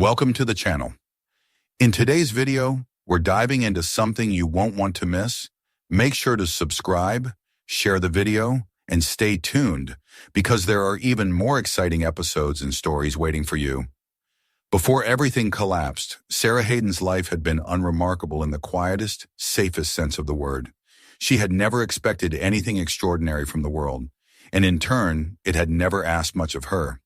Welcome to the channel. In today's video, we're diving into something you won't want to miss. Make sure to subscribe, share the video, and stay tuned because there are even more exciting episodes and stories waiting for you. Before everything collapsed, Sarah Hayden's life had been unremarkable in the quietest, safest sense of the word. She had never expected anything extraordinary from the world, and in turn, it had never asked much of her.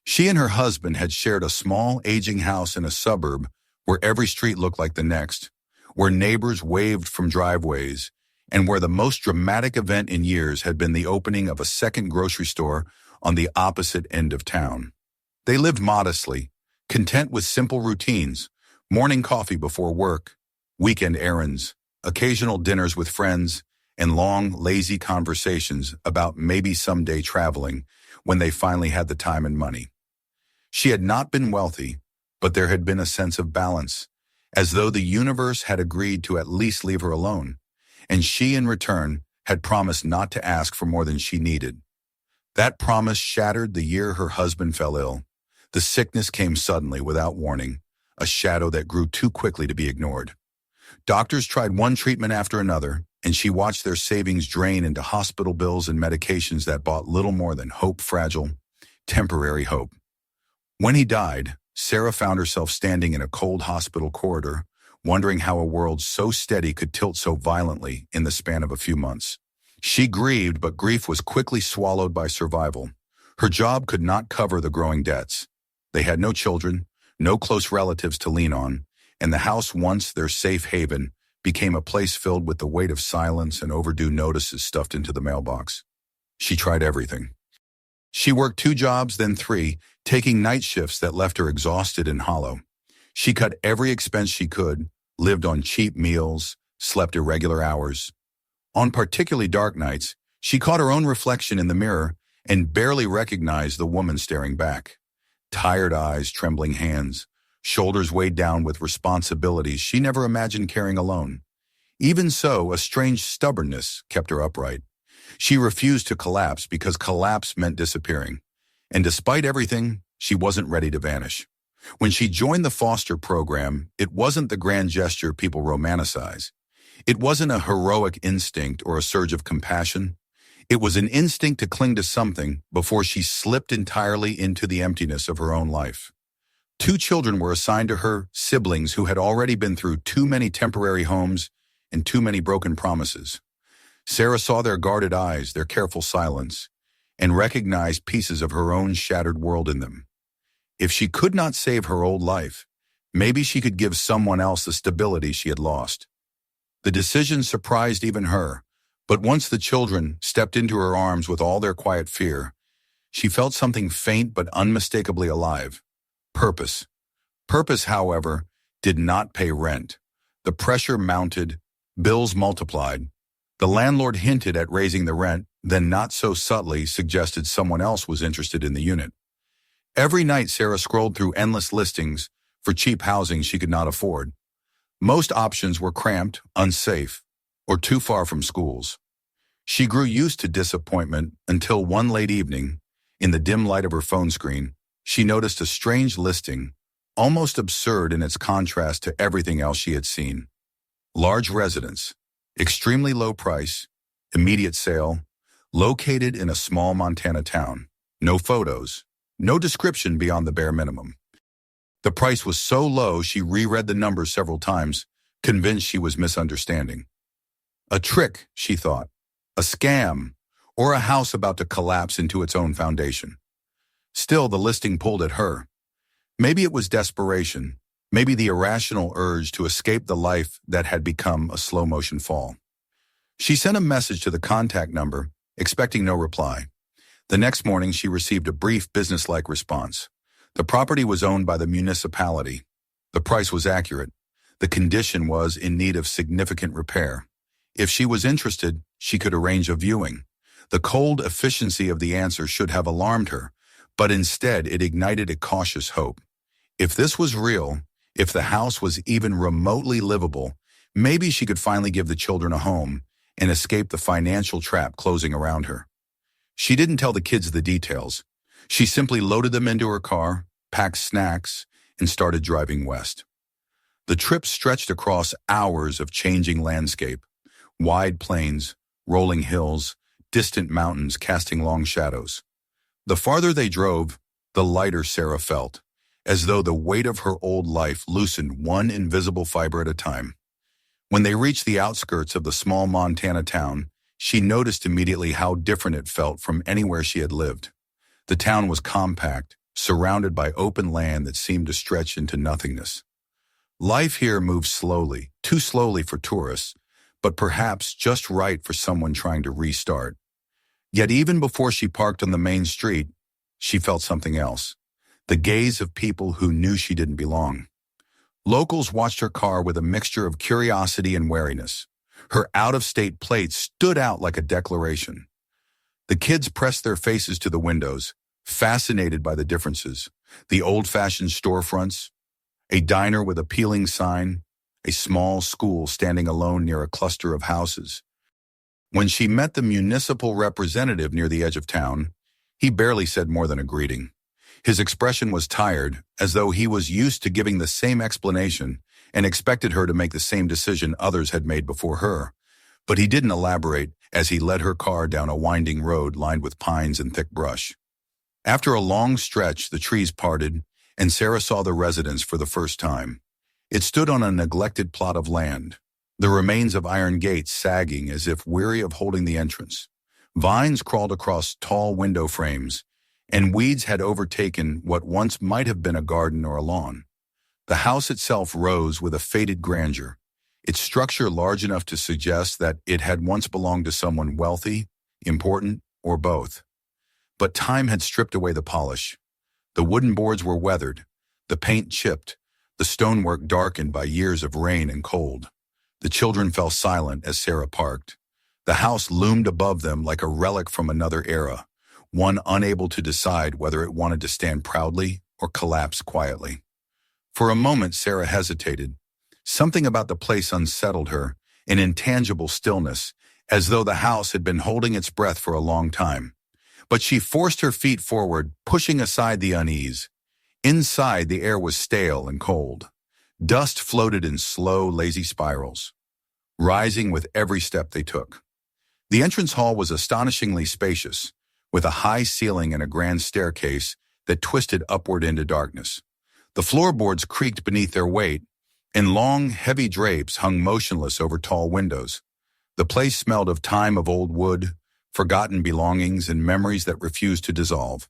She and her husband had shared a small, aging house in a suburb where every street looked like the next, where neighbors waved from driveways, and where the most dramatic event in years had been the opening of a second grocery store on the opposite end of town. They lived modestly, content with simple routines, morning coffee before work, weekend errands, occasional dinners with friends, and long, lazy conversations about maybe someday traveling when they finally had the time and money. She had not been wealthy, but there had been a sense of balance, as though the universe had agreed to at least leave her alone, and she, in return, had promised not to ask for more than she needed. That promise shattered the year her husband fell ill. The sickness came suddenly without warning, a shadow that grew too quickly to be ignored. Doctors tried one treatment after another, and she watched their savings drain into hospital bills and medications that bought little more than hope-fragile, temporary hope. When he died, Sarah found herself standing in a cold hospital corridor, wondering how a world so steady could tilt so violently in the span of a few months. She grieved, but grief was quickly swallowed by survival. Her job could not cover the growing debts. They had no children, no close relatives to lean on, and the house, once their safe haven, became a place filled with the weight of silence and overdue notices stuffed into the mailbox. She tried everything. She worked 2 jobs, then 3, taking night shifts that left her exhausted and hollow. She cut every expense she could, lived on cheap meals, slept irregular hours. On particularly dark nights, she caught her own reflection in the mirror and barely recognized the woman staring back. Tired eyes, trembling hands, shoulders weighed down with responsibilities she never imagined carrying alone. Even so, a strange stubbornness kept her upright. She refused to collapse because collapse meant disappearing. And despite everything, she wasn't ready to vanish. When she joined the foster program, it wasn't the grand gesture people romanticize. It wasn't a heroic instinct or a surge of compassion. It was an instinct to cling to something before she slipped entirely into the emptiness of her own life. 2 children were assigned to her, siblings who had already been through too many temporary homes and too many broken promises. Sarah saw their guarded eyes, their careful silence, and recognized pieces of her own shattered world in them. If she could not save her old life, maybe she could give someone else the stability she had lost. The decision surprised even her, but once the children stepped into her arms with all their quiet fear, she felt something faint but unmistakably alive. Purpose. Purpose, however, did not pay rent. The pressure mounted, bills multiplied. The landlord hinted at raising the rent, then not so subtly suggested someone else was interested in the unit. Every night Sarah scrolled through endless listings for cheap housing she could not afford. Most options were cramped, unsafe, or too far from schools. She grew used to disappointment until one late evening, in the dim light of her phone screen, she noticed a strange listing, almost absurd in its contrast to everything else she had seen. Large residence, extremely low price, immediate sale, located in a small Montana town. No photos, no description beyond the bare minimum. The price was so low she reread the numbers several times, convinced she was misunderstanding. A trick, she thought, a scam, or a house about to collapse into its own foundation. Still, the listing pulled at her. Maybe it was desperation, maybe the irrational urge to escape the life that had become a slow-motion fall. She sent a message to the contact number, expecting no reply. The next morning, she received a brief businesslike response. The property was owned by the municipality. The price was accurate. The condition was in need of significant repair. If she was interested, she could arrange a viewing. The cold efficiency of the answer should have alarmed her, but instead it ignited a cautious hope. If this was real, if the house was even remotely livable, maybe she could finally give the children a home and escape the financial trap closing around her. She didn't tell the kids the details. She simply loaded them into her car, packed snacks, and started driving west. The trip stretched across hours of changing landscape, wide plains, rolling hills, distant mountains casting long shadows. The farther they drove, the lighter Sarah felt, as though the weight of her old life loosened one invisible fiber at a time. When they reached the outskirts of the small Montana town, she noticed immediately how different it felt from anywhere she had lived. The town was compact, surrounded by open land that seemed to stretch into nothingness. Life here moved slowly, too slowly for tourists, but perhaps just right for someone trying to restart. Yet even before she parked on the main street, she felt something else. The gaze of people who knew she didn't belong. Locals watched her car with a mixture of curiosity and wariness. Her out-of-state plate stood out like a declaration. The kids pressed their faces to the windows, fascinated by the differences. The old-fashioned storefronts, a diner with a peeling sign, a small school standing alone near a cluster of houses. When she met the municipal representative near the edge of town, he barely said more than a greeting. His expression was tired, as though he was used to giving the same explanation and expected her to make the same decision others had made before her. But he didn't elaborate as he led her car down a winding road lined with pines and thick brush. After a long stretch, the trees parted, and Sarah saw the residence for the first time. It stood on a neglected plot of land, the remains of iron gates sagging as if weary of holding the entrance. Vines crawled across tall window frames, and weeds had overtaken what once might have been a garden or a lawn. The house itself rose with a faded grandeur, its structure large enough to suggest that it had once belonged to someone wealthy, important, or both. But time had stripped away the polish. The wooden boards were weathered, the paint chipped, the stonework darkened by years of rain and cold. The children fell silent as Sarah parked. The house loomed above them like a relic from another era, one unable to decide whether it wanted to stand proudly or collapse quietly. For a moment, Sarah hesitated. Something about the place unsettled her, an intangible stillness, as though the house had been holding its breath for a long time. But she forced her feet forward, pushing aside the unease. Inside, the air was stale and cold. Dust floated in slow, lazy spirals, rising with every step they took. The entrance hall was astonishingly spacious, with a high ceiling and a grand staircase that twisted upward into darkness. The floorboards creaked beneath their weight, and long, heavy drapes hung motionless over tall windows. The place smelled of time, of old wood, forgotten belongings, and memories that refused to dissolve.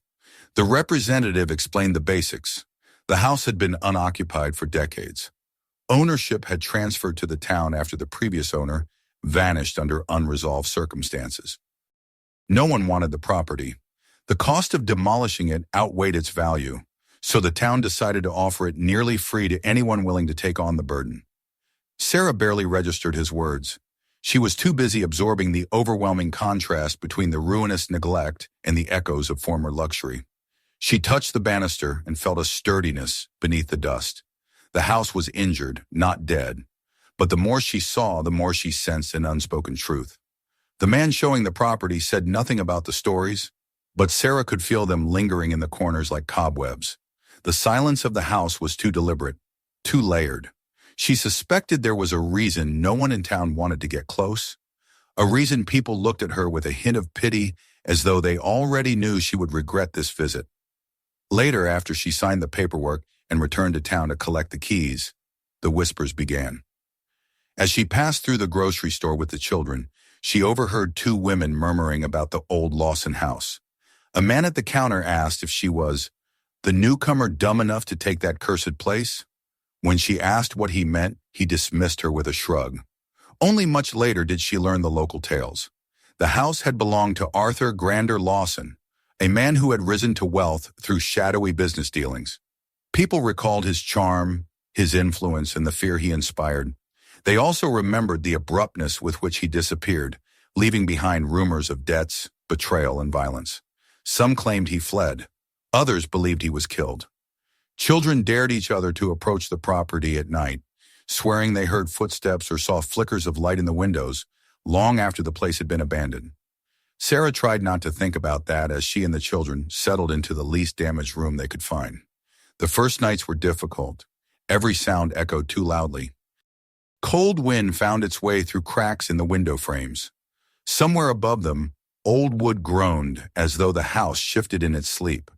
The representative explained the basics. The house had been unoccupied for decades. Ownership had transferred to the town after the previous owner vanished under unresolved circumstances. No one wanted the property. The cost of demolishing it outweighed its value, so the town decided to offer it nearly free to anyone willing to take on the burden. Sarah barely registered his words. She was too busy absorbing the overwhelming contrast between the ruinous neglect and the echoes of former luxury. She touched the banister and felt a sturdiness beneath the dust. The house was injured, not dead, but the more she saw, the more she sensed an unspoken truth. The man showing the property said nothing about the stories, but Sarah could feel them lingering in the corners like cobwebs. The silence of the house was too deliberate, too layered. She suspected there was a reason no one in town wanted to get close, a reason people looked at her with a hint of pity as though they already knew she would regret this visit. Later, after she signed the paperwork and returned to town to collect the keys, the whispers began. As she passed through the grocery store with the children, she overheard two women murmuring about the old Lawson house. A man at the counter asked if she was the newcomer dumb enough to take that cursed place. When she asked what he meant, he dismissed her with a shrug. Only much later did she learn the local tales. The house had belonged to Arthur Grander Lawson, a man who had risen to wealth through shadowy business dealings. People recalled his charm, his influence, and the fear he inspired. They also remembered the abruptness with which he disappeared, leaving behind rumors of debts, betrayal, and violence. Some claimed he fled. Others believed he was killed. Children dared each other to approach the property at night, swearing they heard footsteps or saw flickers of light in the windows long after the place had been abandoned. Sarah tried not to think about that as she and the children settled into the least damaged room they could find. The first nights were difficult. Every sound echoed too loudly. Cold wind found its way through cracks in the window frames. Somewhere above them, old wood groaned as though the house shifted in its sleep.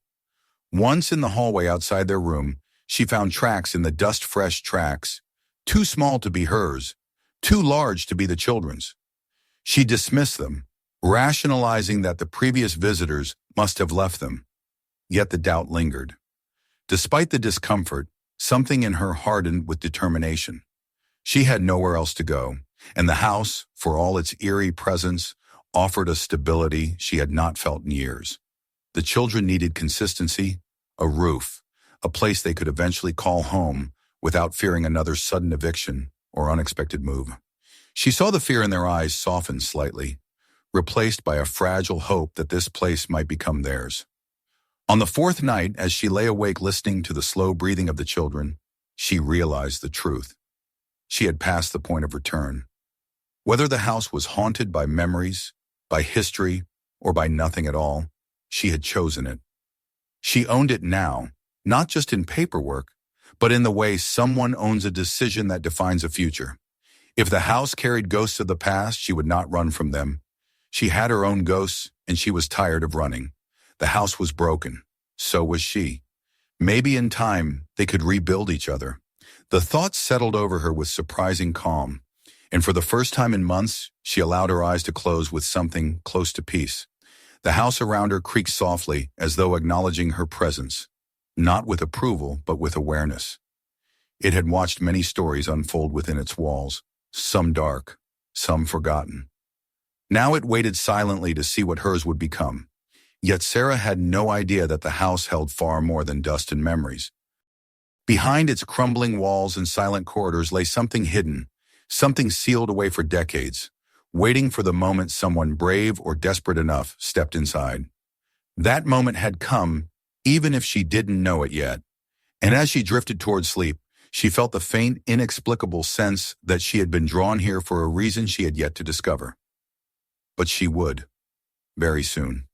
Once in the hallway outside their room, she found tracks in the dust-fresh tracks, too small to be hers, too large to be the children's. She dismissed them, rationalizing that the previous visitors must have left them. Yet the doubt lingered. Despite the discomfort, something in her hardened with determination. She had nowhere else to go, and the house, for all its eerie presence, offered a stability she had not felt in years. The children needed consistency, a roof, a place they could eventually call home without fearing another sudden eviction or unexpected move. She saw the fear in their eyes soften slightly, replaced by a fragile hope that this place might become theirs. On the fourth night, as she lay awake listening to the slow breathing of the children, she realized the truth. She had passed the point of return. Whether the house was haunted by memories, by history, or by nothing at all, she had chosen it. She owned it now, not just in paperwork, but in the way someone owns a decision that defines a future. If the house carried ghosts of the past, she would not run from them. She had her own ghosts, and she was tired of running. The house was broken. So was she. Maybe in time, they could rebuild each other. The thought settled over her with surprising calm, and for the first time in months, she allowed her eyes to close with something close to peace. The house around her creaked softly, as though acknowledging her presence, not with approval, but with awareness. It had watched many stories unfold within its walls, some dark, some forgotten. Now it waited silently to see what hers would become. Yet Sarah had no idea that the house held far more than dust and memories. Behind its crumbling walls and silent corridors lay something hidden, something sealed away for decades, waiting for the moment someone brave or desperate enough stepped inside. That moment had come, even if she didn't know it yet. And as she drifted toward sleep, she felt the faint, inexplicable sense that she had been drawn here for a reason she had yet to discover. But she would, very soon.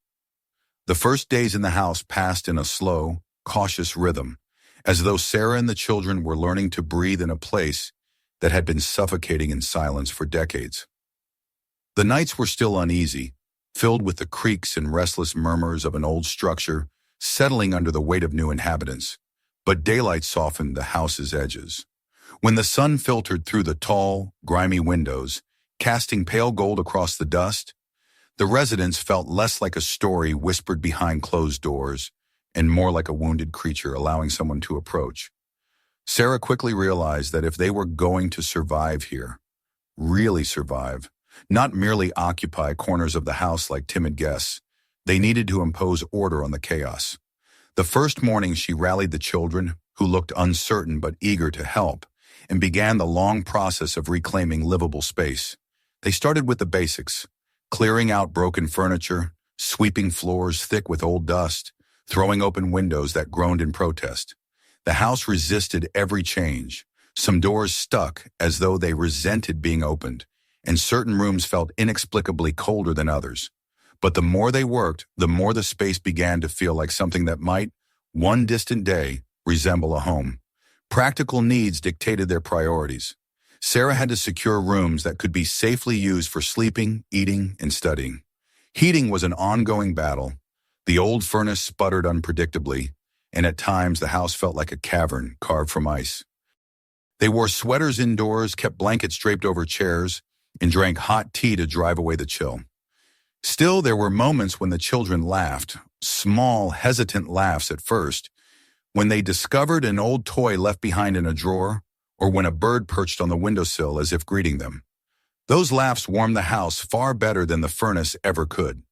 The first days in the house passed in a slow, cautious rhythm, as though Sarah and the children were learning to breathe in a place that had been suffocating in silence for decades. The nights were still uneasy, filled with the creaks and restless murmurs of an old structure settling under the weight of new inhabitants, but daylight softened the house's edges. When the sun filtered through the tall, grimy windows, casting pale gold across the dust, the residents felt less like a story whispered behind closed doors and more like a wounded creature allowing someone to approach. Sarah quickly realized that if they were going to survive here, really survive, not merely occupy corners of the house like timid guests, they needed to impose order on the chaos. The first morning she rallied the children, who looked uncertain but eager to help, and began the long process of reclaiming livable space. They started with the basics, clearing out broken furniture, sweeping floors thick with old dust, throwing open windows that groaned in protest. The house resisted every change. Some doors stuck as though they resented being opened, and certain rooms felt inexplicably colder than others. But the more they worked, the more the space began to feel like something that might, one distant day, resemble a home. Practical needs dictated their priorities. Sarah had to secure rooms that could be safely used for sleeping, eating, and studying. Heating was an ongoing battle. The old furnace sputtered unpredictably, and at times the house felt like a cavern carved from ice. They wore sweaters indoors, kept blankets draped over chairs, and drank hot tea to drive away the chill. Still, there were moments when the children laughed, small, hesitant laughs at first, when they discovered an old toy left behind in a drawer, or when a bird perched on the windowsill as if greeting them. Those laughs warmed the house far better than the furnace ever could.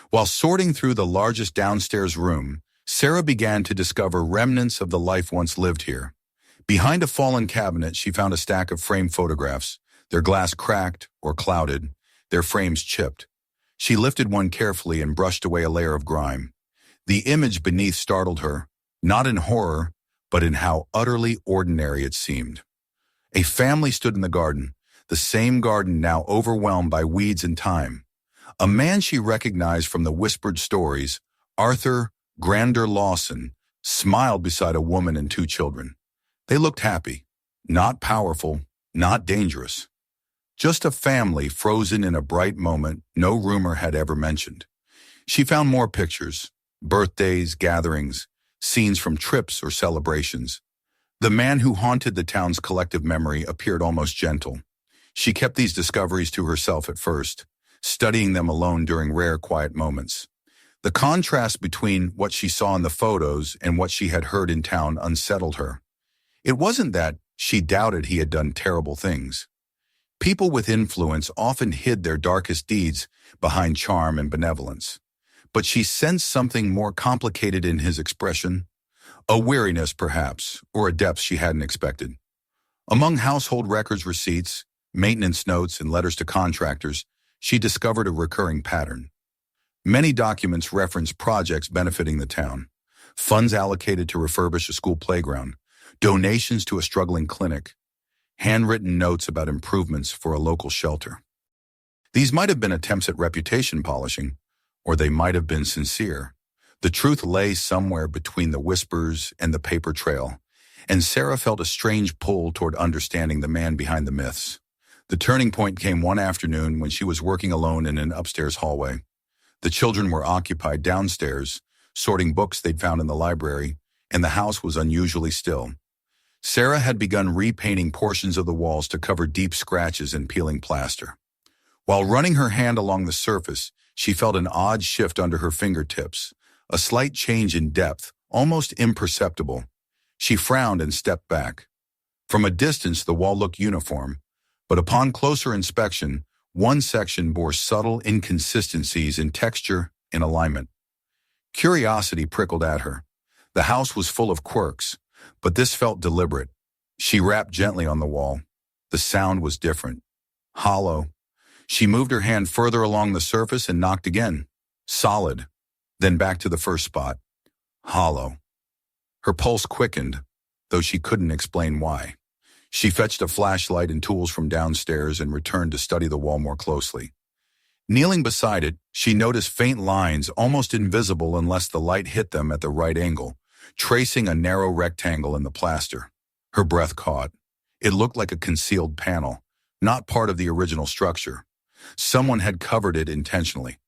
While sorting through the largest downstairs room, Sarah began to discover remnants of the life once lived here. Behind a fallen cabinet, she found a stack of framed photographs, their glass cracked or clouded, their frames chipped. She lifted one carefully and brushed away a layer of grime. The image beneath startled her, not in horror, but in how utterly ordinary it seemed. A family stood in the garden, the same garden now overwhelmed by weeds and thyme. A man she recognized from the whispered stories, Arthur Lawson, smiled beside a woman and two children. They looked happy, not powerful, not dangerous. Just a family frozen in a bright moment no rumor had ever mentioned. She found more pictures, birthdays, gatherings, scenes from trips or celebrations. The man who haunted the town's collective memory appeared almost gentle. She kept these discoveries to herself at first, studying them alone during rare quiet moments. The contrast between what she saw in the photos and what she had heard in town unsettled her. It wasn't that she doubted he had done terrible things. People with influence often hid their darkest deeds behind charm and benevolence. But she sensed something more complicated in his expression, a weariness perhaps, or a depth she hadn't expected. Among household records, receipts, maintenance notes, and letters to contractors, she discovered a recurring pattern. Many documents reference projects benefiting the town, funds allocated to refurbish a school playground, donations to a struggling clinic, handwritten notes about improvements for a local shelter. These might have been attempts at reputation polishing, or they might have been sincere. The truth lay somewhere between the whispers and the paper trail, and Sarah felt a strange pull toward understanding the man behind the myths. The turning point came one afternoon when she was working alone in an upstairs hallway. The children were occupied downstairs, sorting books they'd found in the library, and the house was unusually still. Sarah had begun repainting portions of the walls to cover deep scratches and peeling plaster. While running her hand along the surface, she felt an odd shift under her fingertips, a slight change in depth, almost imperceptible. She frowned and stepped back. From a distance, the wall looked uniform, but upon closer inspection, one section bore subtle inconsistencies in texture and alignment. Curiosity prickled at her. The house was full of quirks, but this felt deliberate. She rapped gently on the wall. The sound was different, hollow. She moved her hand further along the surface and knocked again. Solid. Then back to the first spot. Hollow. Her pulse quickened, though she couldn't explain why. She fetched a flashlight and tools from downstairs and returned to study the wall more closely. Kneeling beside it, she noticed faint lines, almost invisible unless the light hit them at the right angle, tracing a narrow rectangle in the plaster. Her breath caught. It looked like a concealed panel, not part of the original structure. Someone had covered it intentionally.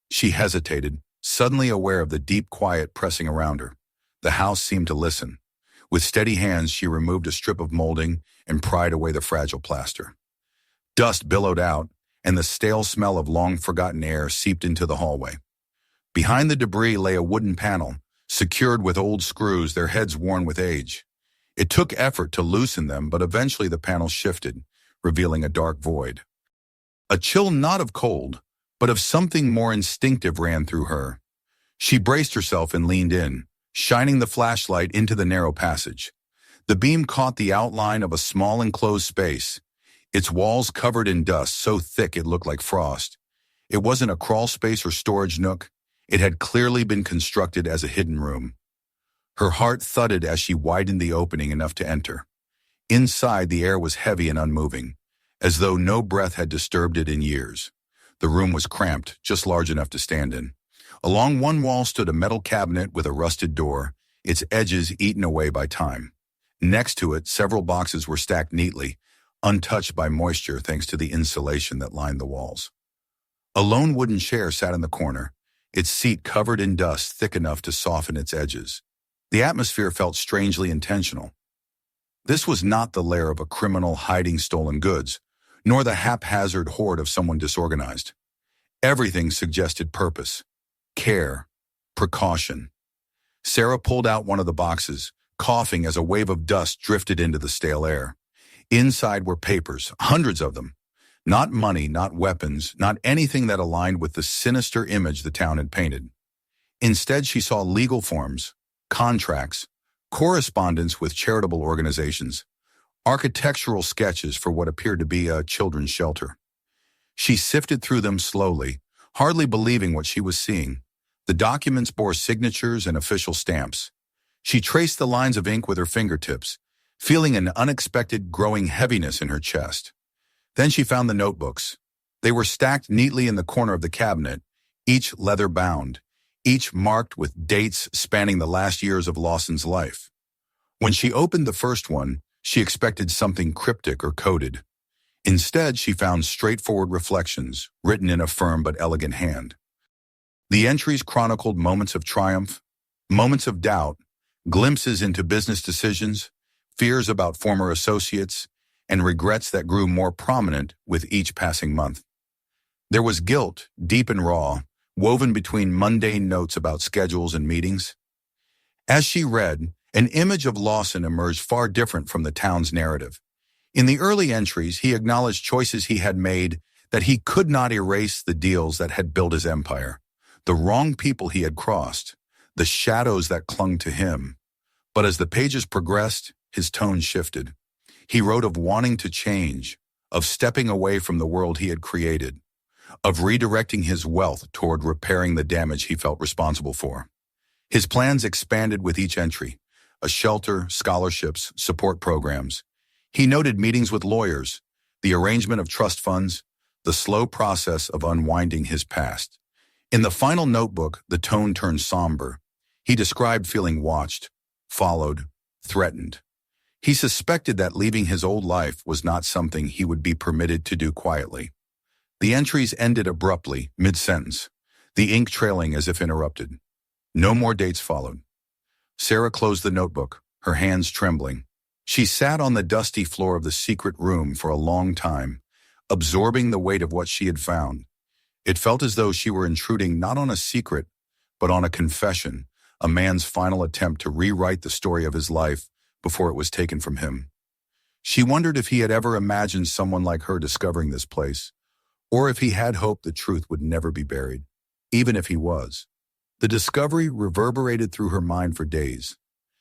She hesitated, suddenly aware of the deep quiet pressing around her. The house seemed to listen. With steady hands, she removed a strip of molding and pried away the fragile plaster. Dust billowed out, and the stale smell of long-forgotten air seeped into the hallway. Behind the debris lay a wooden panel, secured with old screws, their heads worn with age. It took effort to loosen them, but eventually the panel shifted, revealing a dark void. A chill not of cold, but of something more instinctive ran through her. She braced herself and leaned in, shining the flashlight into the narrow passage. The beam caught the outline of a small enclosed space, its walls covered in dust so thick it looked like frost. It wasn't a crawl space or storage nook. It had clearly been constructed as a hidden room. Her heart thudded as she widened the opening enough to enter. Inside, the air was heavy and unmoving, as though no breath had disturbed it in years. The room was cramped, just large enough to stand in. Along one wall stood a metal cabinet with a rusted door, its edges eaten away by time. Next to it, several boxes were stacked neatly, untouched by moisture thanks to the insulation that lined the walls. A lone wooden chair sat in the corner, its seat covered in dust thick enough to soften its edges. The atmosphere felt strangely intentional. This was not the lair of a criminal hiding stolen goods, nor the haphazard hoard of someone disorganized. Everything suggested purpose, care, precaution. Sarah pulled out one of the boxes, coughing as a wave of dust drifted into the stale air. Inside were papers, hundreds of them. Not money, not weapons, not anything that aligned with the sinister image the town had painted. Instead, she saw legal forms, contracts, correspondence with charitable organizations, architectural sketches for what appeared to be a children's shelter. She sifted through them slowly, hardly believing what she was seeing. The documents bore signatures and official stamps. She traced the lines of ink with her fingertips, feeling an unexpected growing heaviness in her chest. Then she found the notebooks. They were stacked neatly in the corner of the cabinet, each leather-bound, each marked with dates spanning the last years of Lawson's life. When she opened the first one, she expected something cryptic or coded. Instead, she found straightforward reflections, written in a firm but elegant hand. The entries chronicled moments of triumph, moments of doubt, glimpses into business decisions, fears about former associates, and regrets that grew more prominent with each passing month. There was guilt, deep and raw, woven between mundane notes about schedules and meetings. As she read, an image of Lawson emerged far different from the town's narrative. In the early entries, he acknowledged choices he had made that he could not erase, the deals that had built his empire, the wrong people he had crossed, the shadows that clung to him. But as the pages progressed, his tone shifted. He wrote of wanting to change, of stepping away from the world he had created, of redirecting his wealth toward repairing the damage he felt responsible for. His plans expanded with each entry: a shelter, scholarships, support programs. He noted meetings with lawyers, the arrangement of trust funds, the slow process of unwinding his past. In the final notebook, the tone turned somber. He described feeling watched, followed, threatened. He suspected that leaving his old life was not something he would be permitted to do quietly. The entries ended abruptly, mid-sentence, the ink trailing as if interrupted. No more dates followed. Sarah closed the notebook, her hands trembling. She sat on the dusty floor of the secret room for a long time, absorbing the weight of what she had found. It felt as though she were intruding not on a secret, but on a confession, a man's final attempt to rewrite the story of his life before it was taken from him. She wondered if he had ever imagined someone like her discovering this place, or if he had hoped the truth would never be buried, even if he was. The discovery reverberated through her mind for days.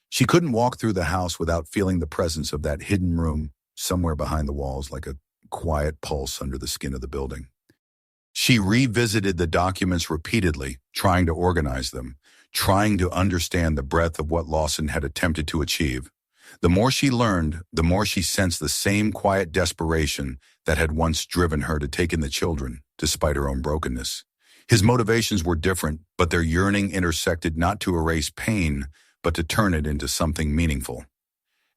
She couldn't walk through the house without feeling the presence of that hidden room somewhere behind the walls, like a quiet pulse under the skin of the building. She revisited the documents repeatedly, trying to organize them, trying to understand the breadth of what Lawson had attempted to achieve. The more she learned, the more she sensed the same quiet desperation that had once driven her to take in the children, despite her own brokenness. His motivations were different, but their yearning intersected not to erase pain, but to turn it into something meaningful.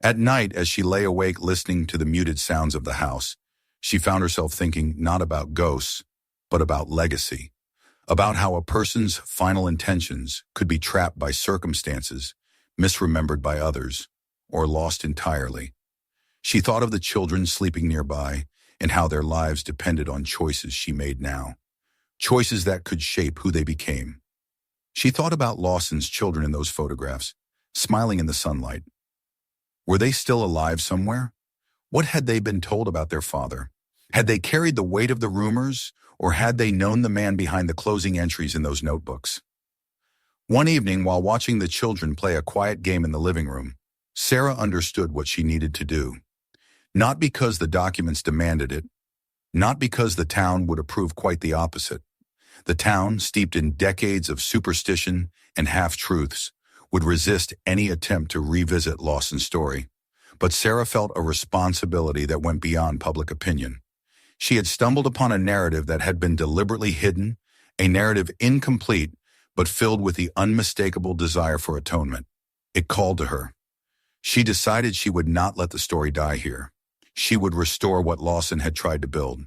At night, as she lay awake listening to the muted sounds of the house, she found herself thinking not about ghosts, but about legacy, about how a person's final intentions could be trapped by circumstances, misremembered by others, or lost entirely. She thought of the children sleeping nearby and how their lives depended on choices she made now, choices that could shape who they became. She thought about Lawson's children in those photographs, smiling in the sunlight. Were they still alive somewhere? What had they been told about their father? Had they carried the weight of the rumors, or had they known the man behind the closing entries in those notebooks? One evening, while watching the children play a quiet game in the living room, Sarah understood what she needed to do. Not because the documents demanded it, not because the town would approve, quite the opposite. The town, steeped in decades of superstition and half-truths, would resist any attempt to revisit Lawson's story. But Sarah felt a responsibility that went beyond public opinion. She had stumbled upon a narrative that had been deliberately hidden, a narrative incomplete, but filled with the unmistakable desire for atonement. It called to her. She decided she would not let the story die here. She would restore what Lawson had tried to build.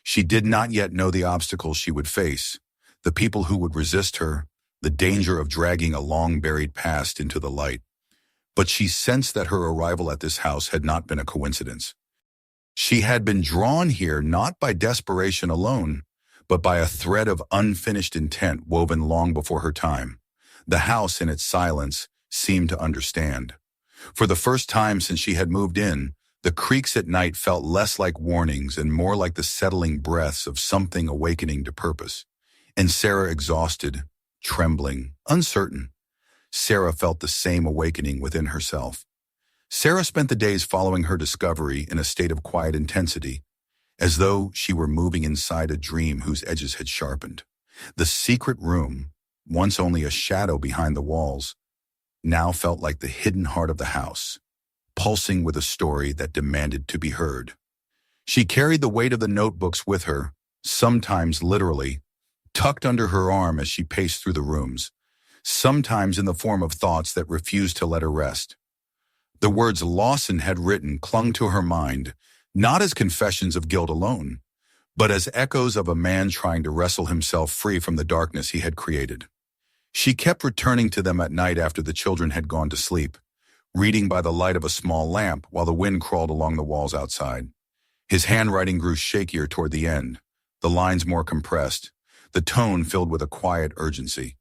She did not yet know the obstacles she would face, the people who would resist her, the danger of dragging a long-buried past into the light. But she sensed that her arrival at this house had not been a coincidence. She had been drawn here not by desperation alone, but by a thread of unfinished intent woven long before her time. The house, in its silence, seemed to understand. For the first time since she had moved in, the creaks at night felt less like warnings and more like the settling breaths of something awakening to purpose. And Sarah, exhausted, trembling, uncertain, Sarah felt the same awakening within herself. Sarah spent the days following her discovery in a state of quiet intensity, as though she were moving inside a dream whose edges had sharpened. The secret room, once only a shadow behind the walls, now felt like the hidden heart of the house, pulsing with a story that demanded to be heard. She carried the weight of the notebooks with her, sometimes literally, tucked under her arm as she paced through the rooms, sometimes in the form of thoughts that refused to let her rest. The words Lawson had written clung to her mind, not as confessions of guilt alone, but as echoes of a man trying to wrestle himself free from the darkness he had created. She kept returning to them at night after the children had gone to sleep, reading by the light of a small lamp while the wind crawled along the walls outside. His handwriting grew shakier toward the end, the lines more compressed, the tone filled with a quiet urgency.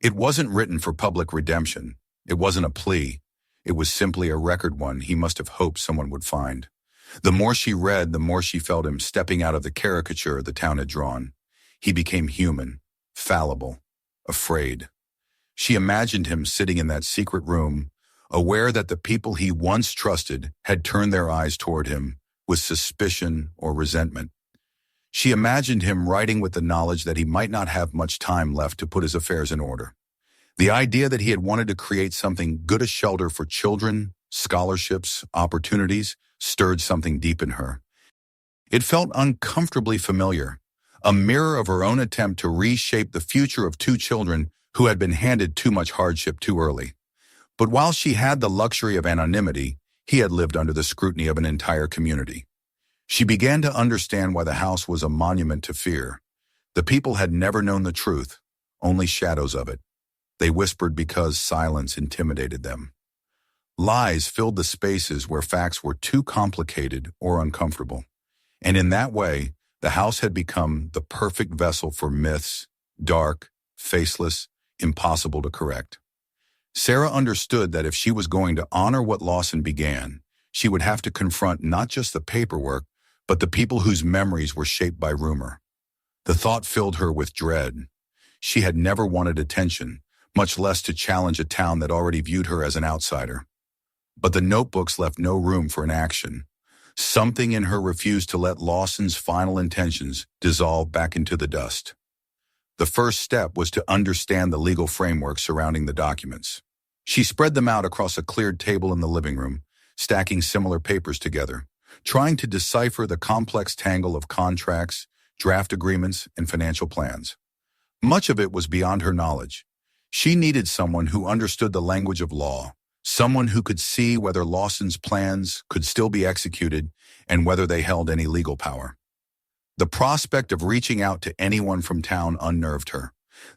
It wasn't written for public redemption. It wasn't a plea. It was simply a record one he must have hoped someone would find. The more she read, the more she felt him stepping out of the caricature the town had drawn. He became human, fallible, afraid. She imagined him sitting in that secret room, aware that the people he once trusted had turned their eyes toward him with suspicion or resentment. She imagined him writing with the knowledge that he might not have much time left to put his affairs in order. The idea that he had wanted to create something good, a shelter for children, scholarships, opportunities, stirred something deep in her. It felt uncomfortably familiar, a mirror of her own attempt to reshape the future of two children who had been handed too much hardship too early. But while she had the luxury of anonymity, he had lived under the scrutiny of an entire community. She began to understand why the house was a monument to fear. The people had never known the truth, only shadows of it. They whispered because silence intimidated them. Lies filled the spaces where facts were too complicated or uncomfortable. And in that way, the house had become the perfect vessel for myths, dark, faceless, impossible to correct. Sarah understood that if she was going to honor what Lawson began, she would have to confront not just the paperwork, but the people whose memories were shaped by rumor. The thought filled her with dread. She had never wanted attention, much less to challenge a town that already viewed her as an outsider. But the notebooks left no room for inaction. Something in her refused to let Lawson's final intentions dissolve back into the dust. The first step was to understand the legal framework surrounding the documents. She spread them out across a cleared table in the living room, stacking similar papers together, trying to decipher the complex tangle of contracts, draft agreements, and financial plans. Much of it was beyond her knowledge. She needed someone who understood the language of law, someone who could see whether Lawson's plans could still be executed and whether they held any legal power. The prospect of reaching out to anyone from town unnerved her.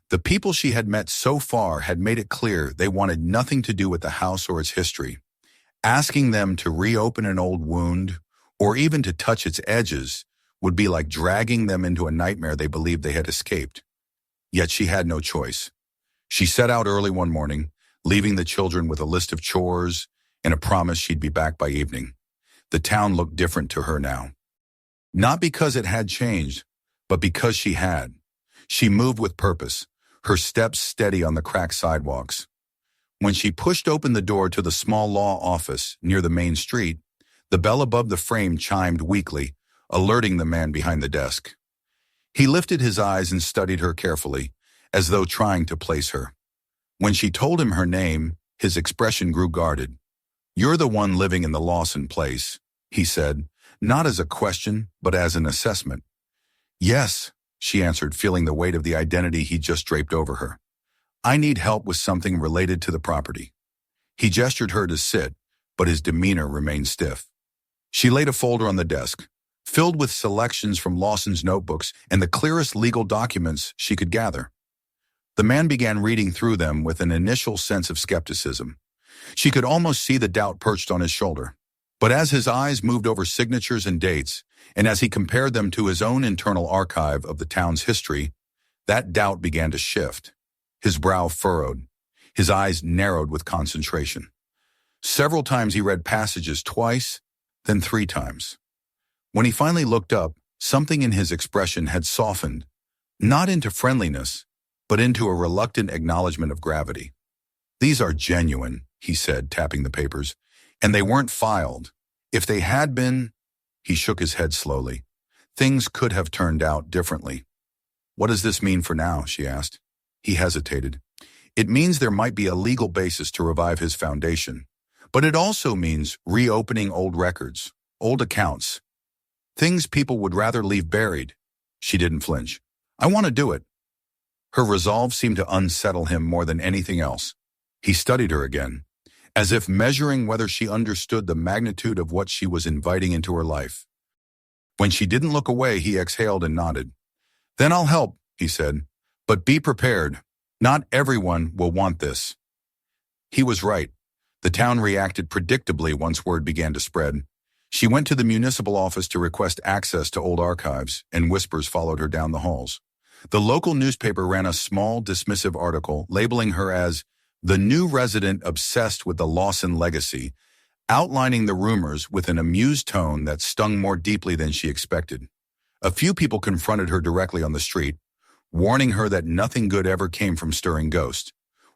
The people she had met so far had made it clear they wanted nothing to do with the house or its history. Asking them to reopen an old wound, or even to touch its edges, would be like dragging them into a nightmare they believed they had escaped. Yet she had no choice. She set out early one morning, leaving the children with a list of chores and a promise she'd be back by evening. The town looked different to her now. Not because it had changed, but because she had. She moved with purpose, her steps steady on the cracked sidewalks. When she pushed open the door to the small law office near the main street, the bell above the frame chimed weakly, alerting the man behind the desk. He lifted his eyes and studied her carefully, as though trying to place her. When she told him her name, his expression grew guarded. "You're the one living in the Lawson place," he said, not as a question, but as an assessment. "Yes," she answered, feeling the weight of the identity he just draped over her. "I need help with something related to the property." He gestured her to sit, but his demeanor remained stiff. She laid a folder on the desk, filled with selections from Lawson's notebooks and the clearest legal documents she could gather. The man began reading through them with an initial sense of skepticism. She could almost see the doubt perched on his shoulder. But as his eyes moved over signatures and dates, and as he compared them to his own internal archive of the town's history, that doubt began to shift. His brow furrowed, his eyes narrowed with concentration. Several times he read passages twice, then 3 times. When he finally looked up, something in his expression had softened, not into friendliness, but into a reluctant acknowledgement of gravity. "These are genuine," he said, tapping the papers, "and they weren't filed. If they had been—" He shook his head slowly. "Things could have turned out differently." "What does this mean for now?" she asked. He hesitated. "It means there might be a legal basis to revive his foundation, but it also means reopening old records, old accounts, things people would rather leave buried." She didn't flinch. "I want to do it." Her resolve seemed to unsettle him more than anything else. He studied her again, as if measuring whether she understood the magnitude of what she was inviting into her life. When she didn't look away, he exhaled and nodded. "Then I'll help," he said. "But be prepared. Not everyone will want this." He was right. The town reacted predictably once word began to spread. She went to the municipal office to request access to old archives, and whispers followed her down the halls. The local newspaper ran a small, dismissive article labeling her as the new resident obsessed with the Lawson legacy, outlining the rumors with an amused tone that stung more deeply than she expected. A few people confronted her directly on the street, warning her that nothing good ever came from stirring ghosts.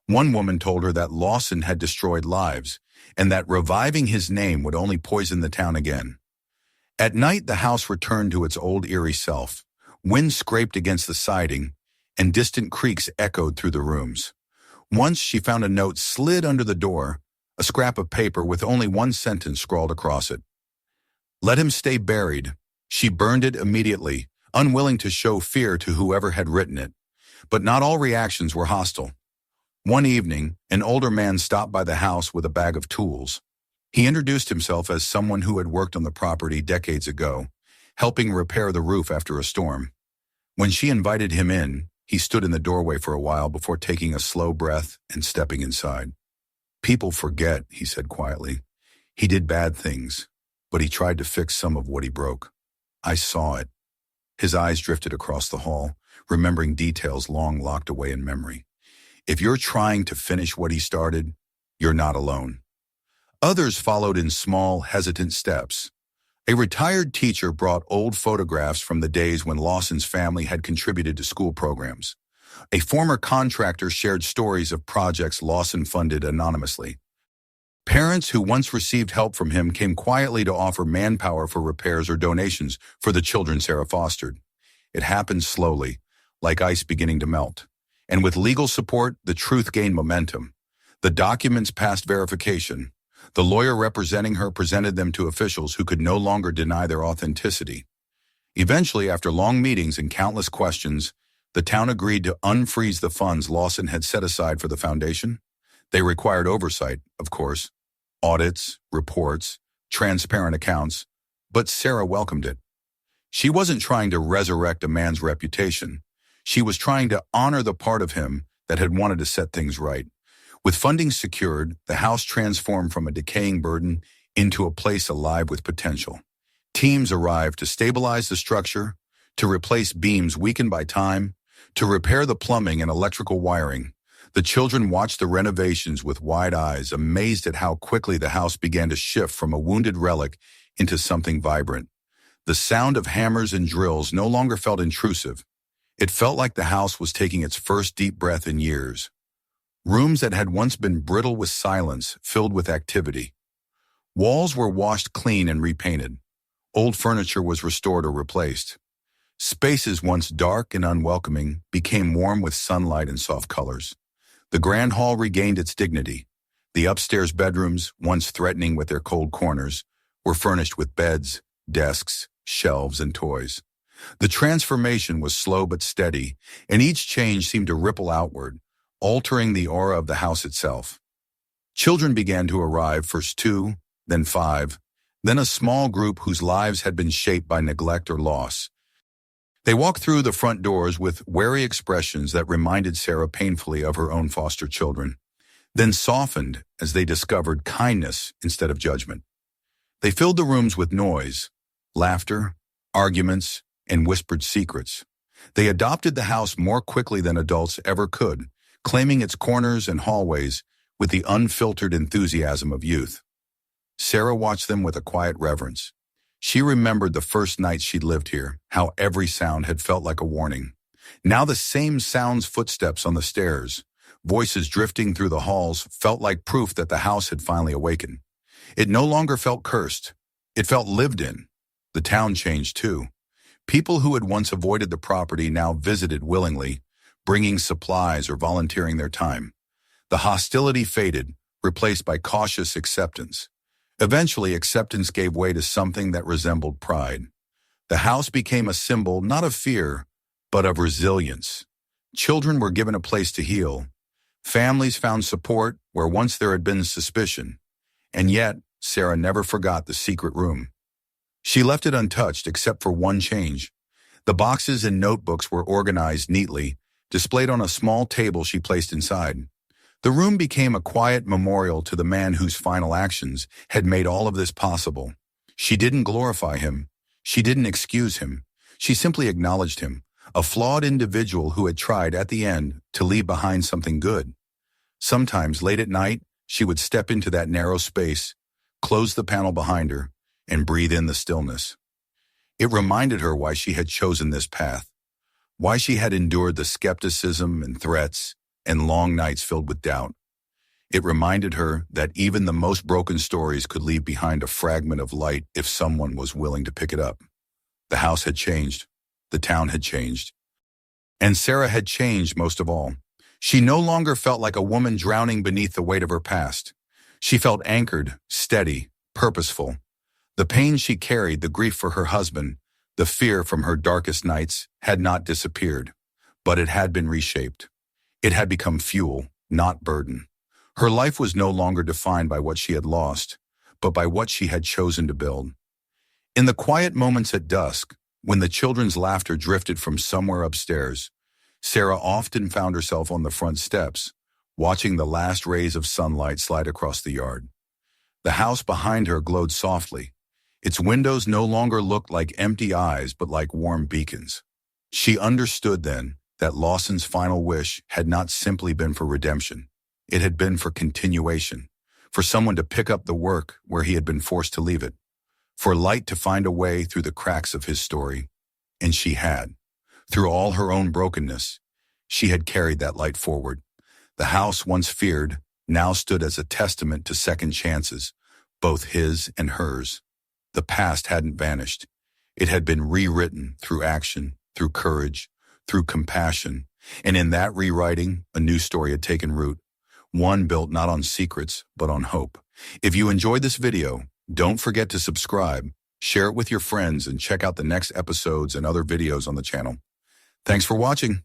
One woman told her that Lawson had destroyed lives, and that reviving his name would only poison the town again. At night, the house returned to its old eerie self. Wind scraped against the siding, and distant creaks echoed through the rooms. Once she found a note slid under the door, a scrap of paper with only one sentence scrawled across it. "Let him stay buried." She burned it immediately, unwilling to show fear to whoever had written it. But not all reactions were hostile. One evening, an older man stopped by the house with a bag of tools. He introduced himself as someone who had worked on the property decades ago, helping repair the roof after a storm. When she invited him in, he stood in the doorway for a while before taking a slow breath and stepping inside. "People forget," he said quietly. "He did bad things, but he tried to fix some of what he broke. I saw it." His eyes drifted across the hall, remembering details long locked away in memory. If you're trying to finish what he started, you're not alone. Others followed in small, hesitant steps. A retired teacher brought old photographs from the days when Lawson's family had contributed to school programs. A former contractor shared stories of projects Lawson funded anonymously. Parents who once received help from him came quietly to offer manpower for repairs or donations for the children Sarah fostered. It happened slowly, like ice beginning to melt. And with legal support, the truth gained momentum. The documents passed verification. The lawyer representing her presented them to officials who could no longer deny their authenticity. Eventually, after long meetings and countless questions, the town agreed to unfreeze the funds Lawson had set aside for the foundation. They required oversight, of course, audits, reports, transparent accounts, but Sarah welcomed it. She wasn't trying to resurrect a man's reputation. She was trying to honor the part of him that had wanted to set things right. With funding secured, the house transformed from a decaying burden into a place alive with potential. Teams arrived to stabilize the structure, to replace beams weakened by time, to repair the plumbing and electrical wiring. The children watched the renovations with wide eyes, amazed at how quickly the house began to shift from a wounded relic into something vibrant. The sound of hammers and drills no longer felt intrusive. It felt like the house was taking its first deep breath in years. Rooms that had once been brittle with silence filled with activity. Walls were washed clean and repainted. Old furniture was restored or replaced. Spaces once dark and unwelcoming became warm with sunlight and soft colors. The grand hall regained its dignity. The upstairs bedrooms, once threatening with their cold corners, were furnished with beds, desks, shelves, and toys. The transformation was slow but steady, and each change seemed to ripple outward, altering the aura of the house itself. Children began to arrive, first 2, then 5, then a small group whose lives had been shaped by neglect or loss. They walked through the front doors with wary expressions that reminded Sarah painfully of her own foster children, then softened as they discovered kindness instead of judgment. They filled the rooms with noise, laughter, arguments, and whispered secrets. They adopted the house more quickly than adults ever could, claiming its corners and hallways with the unfiltered enthusiasm of youth. Sarah watched them with a quiet reverence. She remembered the first night she'd lived here, how every sound had felt like a warning. Now the same sounds, footsteps on the stairs, voices drifting through the halls, felt like proof that the house had finally awakened. It no longer felt cursed. It felt lived in. The town changed too. People who had once avoided the property now visited willingly, bringing supplies or volunteering their time. The hostility faded, replaced by cautious acceptance. Eventually, acceptance gave way to something that resembled pride. The house became a symbol not of fear, but of resilience. Children were given a place to heal. Families found support where once there had been suspicion. And yet, Sarah never forgot the secret room. She left it untouched except for one change. The boxes and notebooks were organized neatly, displayed on a small table she placed inside. The room became a quiet memorial to the man whose final actions had made all of this possible. She didn't glorify him. She didn't excuse him. She simply acknowledged him, a flawed individual who had tried at the end to leave behind something good. Sometimes late at night, she would step into that narrow space, close the panel behind her, and breathe in the stillness. It reminded her why she had chosen this path, why she had endured the skepticism and threats and long nights filled with doubt. It reminded her that even the most broken stories could leave behind a fragment of light if someone was willing to pick it up. The house had changed. The town had changed. And Sarah had changed most of all. She no longer felt like a woman drowning beneath the weight of her past. She felt anchored, steady, purposeful. The pain she carried, the grief for her husband, the fear from her darkest nights had not disappeared, but it had been reshaped. It had become fuel, not burden. Her life was no longer defined by what she had lost, but by what she had chosen to build. In the quiet moments at dusk, when the children's laughter drifted from somewhere upstairs, Sarah often found herself on the front steps, watching the last rays of sunlight slide across the yard. The house behind her glowed softly. Its windows no longer looked like empty eyes, but like warm beacons. She understood then that Lawson's final wish had not simply been for redemption. It had been for continuation, for someone to pick up the work where he had been forced to leave it, for light to find a way through the cracks of his story. And she had. Through all her own brokenness, she had carried that light forward. The house once feared now stood as a testament to second chances, both his and hers. The past hadn't vanished. It had been rewritten through action, through courage, through compassion. And in that rewriting, a new story had taken root, one built not on secrets, but on hope. If you enjoyed this video, don't forget to subscribe, share it with your friends, and check out the next episodes and other videos on the channel. Thanks for watching.